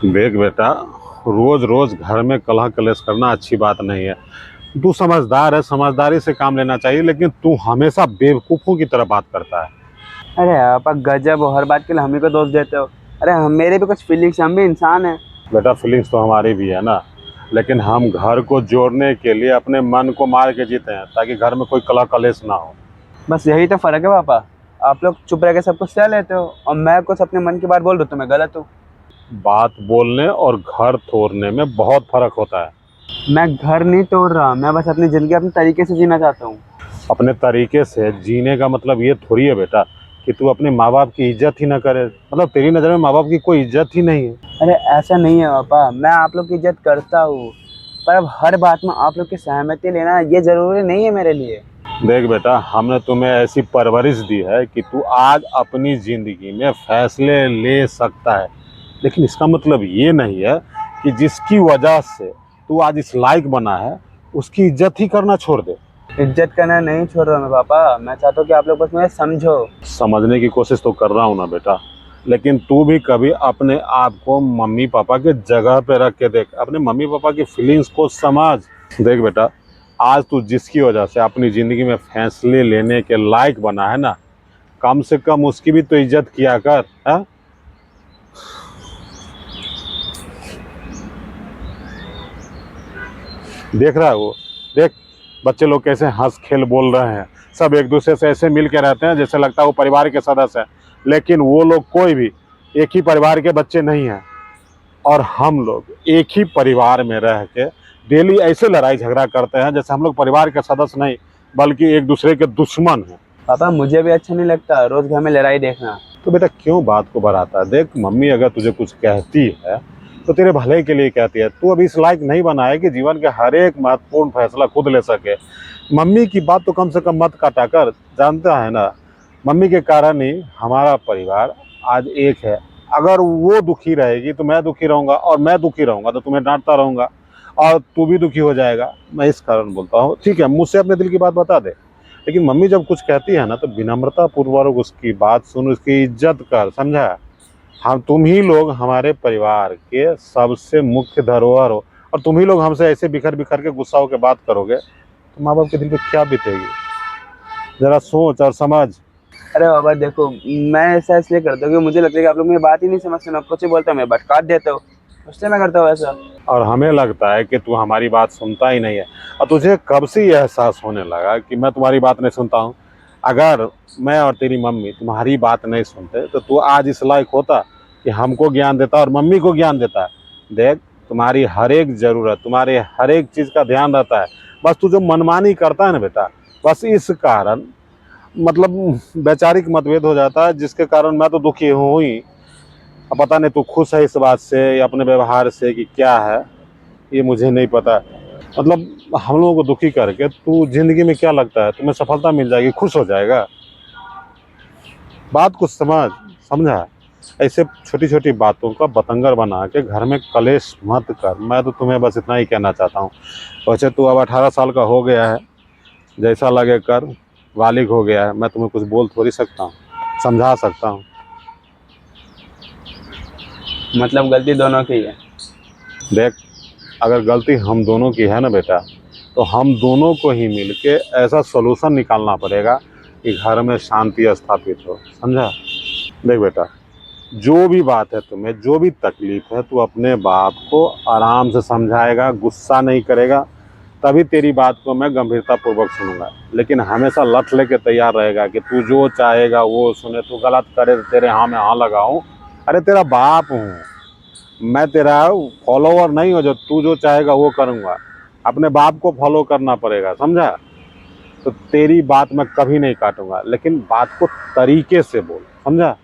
देख बेटा, रोज रोज घर में कलह कलेश करना अच्छी बात नहीं है। तू समझदार है, समझदारी से काम लेना चाहिए, लेकिन तू हमेशा बेवकूफों की तरह बात करता है। अरे आप गजब हो, हर बात के लिए हम ही को दोष देते हो। अरे हम मेरे भी कुछ फीलिंग्स, हम भी इंसान हैं। बेटा, फीलिंग्स तो हमारी भी है ना, लेकिन हम घर को जोड़ने के लिए अपने मन को मार के जीते हैं ताकि घर में कोई कलह कलेश ना हो। बस यही तो फर्क है पापा। आप लोग चुप रह के सब कुछ सह लेते हो और मैं कुछ अपने मन की बात बोल रहा हूँ तो मैं गलत हूँ। बात बोलने और घर तोड़ने में बहुत फर्क होता है। मैं घर नहीं तोड़ रहा, मैं बस अपनी जिंदगी अपने तरीके से जीना चाहता हूँ। अपने तरीके से जीने का मतलब ये थोड़ी है बेटा कि तू अपने माँ बाप की इज्जत ही ना करे। मतलब तेरी नज़र में माँ बाप की कोई इज्जत ही नहीं है। अरे ऐसा नहीं है पापा, मैं आप लोग की इज्जत करता हूँ, पर अब हर बात में आप लोग की सहमति लेना ये जरूरी नहीं है मेरे लिए। देख बेटा, हमने तुम्हें ऐसी परवरिश दी है कि तू आज अपनी ज़िंदगी में फैसले ले सकता है, लेकिन इसका मतलब ये नहीं है कि जिसकी वजह से तू आज इस लायक बना है उसकी इज्जत ही करना छोड़ दे। इज्जत करना नहीं छोड़ रहा मैं पापा, मैं चाहता हूँ कि आप लोग बस मुझे समझो। समझने की कोशिश तो कर रहा हूँ ना बेटा, लेकिन तू भी कभी अपने आप को मम्मी पापा के जगह पे रख के देख, अपने मम्मी पापा की फीलिंग्स को समझ। देख बेटा, आज तू जिसकी वजह से अपनी ज़िंदगी में फैसले लेने के लायक बना है ना, कम से कम उसकी भी तो इज्जत किया कर। है? देख रहा है वो, देख बच्चे लोग कैसे हंस खेल बोल रहे हैं, सब एक दूसरे से ऐसे मिल के रहते हैं जैसे लगता है वो परिवार के सदस्य हैं, लेकिन वो लोग कोई भी एक ही परिवार के बच्चे नहीं हैं। और हम लोग एक ही परिवार में रह के डेली ऐसे लड़ाई झगड़ा करते हैं जैसे हम लोग परिवार के सदस्य नहीं बल्कि एक दूसरे के दुश्मन हैं। पापा मुझे भी अच्छा नहीं लगता रोज घर में लड़ाई देखना। तो बेटा क्यों बात को बढ़ाता है? देख, मम्मी अगर तुझे कुछ कहती है तो तेरे भले के लिए कहती है। तू अभी इस लायक नहीं बना है कि जीवन के हर एक महत्वपूर्ण फैसला खुद ले सके। मम्मी की बात तो कम से कम मत काटा कर। जानता है ना, मम्मी के कारण ही हमारा परिवार आज एक है। अगर वो दुखी रहेगी तो मैं दुखी रहूंगा, और मैं दुखी रहूंगा तो तुम्हें डांटता रहूंगा, और तू भी दुखी हो जाएगा। मैं इस कारण बोलता हूँ, ठीक है मुझसे अपने दिल की बात बता दे, लेकिन मम्मी जब कुछ कहती है ना तो विनम्रता पूर्वक उसकी बात सुन, उसकी इज्जत कर। समझा? हम तुम ही लोग हमारे परिवार के सबसे मुख्य धरोहर हो, और तुम ही लोग हमसे ऐसे बिखर बिखर के गुस्सा होकर बात करोगे तो माँ बाप के दिल पे क्या बीतेगी? जरा सोच और समझ। अरे बाबा देखो, मैं ऐसा इसलिए करता हूँ कि मुझे लगता है कि आप लोग मेरी बात ही नहीं समझते, मैं कुछ ही बोलता हूँ मैं बट काट देते हो, उससे मैं करता हूँ ऐसा। और हमें लगता है कि तू हमारी बात सुनता ही नहीं है। और तुझे कब से ये एहसास होने लगा कि मैं तुम्हारी बात नहीं सुनता हूँ? अगर मैं और तेरी मम्मी तुम्हारी बात नहीं सुनते तो तू आज इस लायक होता कि हमको ज्ञान देता और मम्मी को ज्ञान देता। देख, तुम्हारी हर एक ज़रूरत, तुम्हारे हर एक चीज़ का ध्यान रहता है। बस तू जो मनमानी करता है ना बेटा, बस इस कारण मतलब वैचारिक मतभेद हो जाता है, जिसके कारण मैं तो दुखी हूँ ही। अब पता नहीं तू खुश है इस बात से या अपने व्यवहार से कि क्या है, ये मुझे नहीं पता। मतलब हम लोगों को दुखी करके तू जिंदगी में क्या लगता है तुम्हें सफलता मिल जाएगी, खुश हो जाएगा? बात कुछ समझ। समझा? ऐसे छोटी छोटी बातों का बतंगड़ बना के घर में कलेश मत कर। मैं तो तुम्हें बस इतना ही कहना चाहता हूँ। वैसे तू अब 18 साल का हो गया है, जैसा लगे कर, बालिग हो गया है। मैं तुम्हें कुछ बोल थोड़ी सकता हूँ, समझा सकता हूँ। मतलब गलती दोनों की है। देख, अगर गलती हम दोनों की है ना बेटा, तो हम दोनों को ही मिलके ऐसा सॉल्यूशन निकालना पड़ेगा कि घर में शांति स्थापित हो। समझा? देख बेटा, जो भी बात है, तुम्हें जो भी तकलीफ है, तू अपने बाप को आराम से समझाएगा, गुस्सा नहीं करेगा, तभी तेरी बात को मैं गंभीरता पूर्वक सुनूंगा। लेकिन हमेशा लठ लेके तैयार रहेगा कि तू जो चाहेगा वो सुने, तू गलत करे तो तेरे हाँ में हाँ लगाऊं। अरे तेरा बाप हूँ मैं, तेरा फॉलोवर नहीं हो जो तू जो चाहेगा वो करूँगा। अपने बाप को फॉलो करना पड़ेगा। समझा? तो तेरी बात मैं कभी नहीं काटूंगा, लेकिन बात को तरीके से बोल। समझा?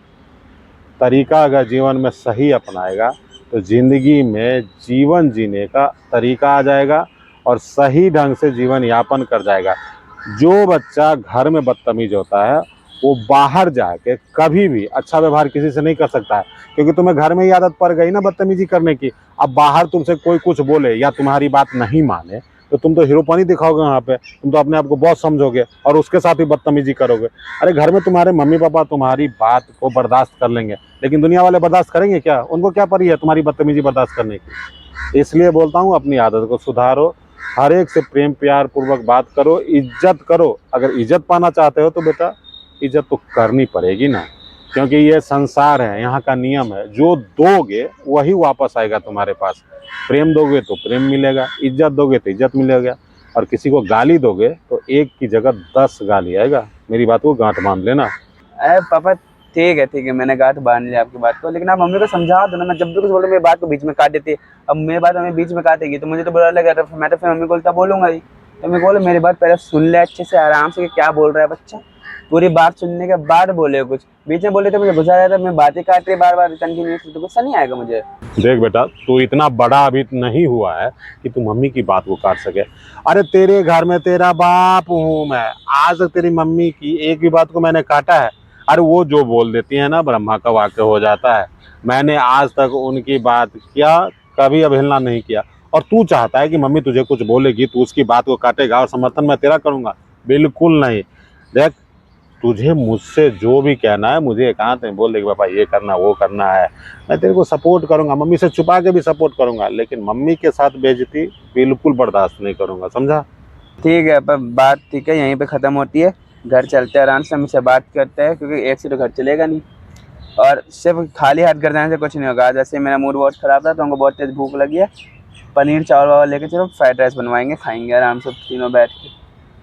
तरीका अगर जीवन में सही अपनाएगा तो ज़िंदगी में जीवन जीने का तरीका आ जाएगा और सही ढंग से जीवन यापन कर जाएगा। जो बच्चा घर में बदतमीज होता है वो बाहर जाके कभी भी अच्छा व्यवहार किसी से नहीं कर सकता है, क्योंकि तुम्हें घर में ही आदत पड़ गई ना बदतमीजी करने की। अब बाहर तुमसे कोई कुछ बोले या तुम्हारी बात नहीं माने तो तुम तो हीरोपनी दिखाओगे वहाँ पे, तुम तो अपने आप को बॉस समझोगे और उसके साथ ही बदतमीजी करोगे। अरे घर में तुम्हारे मम्मी पापा तुम्हारी बात को बर्दाश्त कर लेंगे, लेकिन दुनिया वाले बर्दाश्त करेंगे क्या? उनको क्या पड़ी है तुम्हारी बदतमीजी बर्दाश्त करने की? इसलिए बोलता हूँ अपनी आदत को सुधारो, हर एक से प्रेम प्यार पूर्वक बात करो, इज्जत करो। अगर इज्जत पाना चाहते हो तो बेटा इज्जत तो करनी पड़ेगी ना, क्योंकि ये संसार है, यहाँ का नियम है, जो दोगे वही वापस आएगा तुम्हारे पास। प्रेम दोगे तो प्रेम मिलेगा, इज्जत दोगे तो इज्जत मिलेगा, और किसी को गाली दोगे तो एक की जगह 10 गाली आएगा। मेरी बात को गांठ बांध लेना। अरे पापा ठीक है, मैंने गांठ बांध लिया आपकी बात को, लेकिन आप मम्मी को समझा दो ना। मैं जब भी कुछ बोलूँ मेरी बात को बीच में काट देती है। अब मेरी बात हमें बीच में काटेगी तो मुझे तो बुरा लगेगा, तो मैं तो फिर मम्मी को उल्टा बोलूंगा ही। तो मैं बोलो मेरी बात पहले सुन ले अच्छे से आराम से कि क्या बोल रहा है बच्चा, पूरी बात सुनने के बाद बोले। कुछ बीच में बोले तो मुझे गुस्सा आ जाता है, मैं बातें काट रही बार बार कंटिन्यूसली, तो गुस्सा नहीं आएगा मुझे। देख बेटा, तू इतना बड़ा अभी नहीं हुआ है कि तू मम्मी की बात को काट सके। अरे तेरे घर में तेरा बाप हूँ मैं, आज तक तेरी मम्मी की एक भी बात को मैंने काटा है? अरे वो जो बोल देती है ना, ब्रह्मा का वाक्य हो जाता है। मैंने आज तक उनकी बात क्या कभी अवहेलना नहीं किया। और तू चाहता है कि मम्मी तुझे कुछ बोलेगी तू उसकी बात को काटेगा और समर्थन मैं तेरा करूंगा? बिल्कुल नहीं। देख, तुझे मुझसे जो भी कहना है मुझे एकांत में बोल दे कि पापा ये करना वो करना है, मैं तेरे को सपोर्ट करूंगा, मम्मी से छुपा के भी सपोर्ट करूंगा, लेकिन मम्मी के साथ बेइज्जती बिल्कुल बर्दाश्त नहीं करूंगा, समझा? ठीक है पर बात ठीक है, यहीं पे ख़त्म होती है। घर चलते हैं आराम से, हमसे बात करते हैं, क्योंकि एक से तो घर चलेगा नहीं। और सिर्फ खाली हाथ घर जाने से कुछ नहीं होगा। आज ऐसे मेरा मूड बहुत ख़राब था तो हमको बहुत तेज़ भूख लगी है। पनीर चावल वावल लेके चलो, फ्राइड राइस बनवाएंगे, खाएंगे आराम से तीनों बैठ के।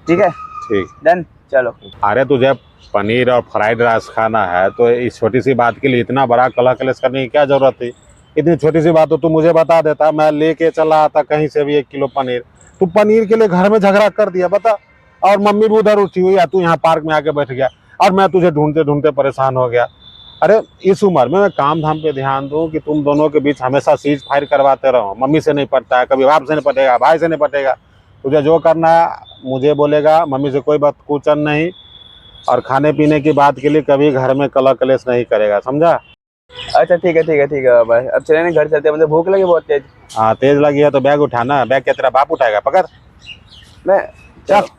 ठीक है, ठीक। डन, चलो। अरे तुझे पनीर और फ्राइड राइस खाना है तो इस छोटी सी बात के लिए इतना बड़ा कलह कलेश करने की क्या जरूरत थी? इतनी छोटी सी बात तो तू मुझे बता देता, मैं लेके चला आता कहीं से भी 1 किलो पनीर। तू पनीर के लिए घर में झगड़ा कर दिया, बता। और मम्मी भी उधर उठी हुई है, तू यहाँ पार्क में आके बैठ गया और मैं तुझे ढूंढते ढूंढते परेशान हो गया। अरे इस उम्र में मैं काम धाम पे ध्यान दूं कि तुम दोनों के बीच हमेशा सीज फायर करवाते रहो? मम्मी से नहीं पटता है, कभी बाप से नहीं पटेगा, भाई से नहीं पटेगा। तुझे जो करना है मुझे बोलेगा, मम्मी से कोई बात कुचन नहीं। और खाने पीने की बात के लिए कभी घर में कलह कलेश नहीं करेगा, समझा? अच्छा ठीक है बाबा, अब चले ना घर चलते हैं, मुझे भूख लगी बहुत तेज। हाँ तेज लगी है तो बैग उठाना, बैग क्या तेरा बाप उठाएगा? पकड़, मैं चल।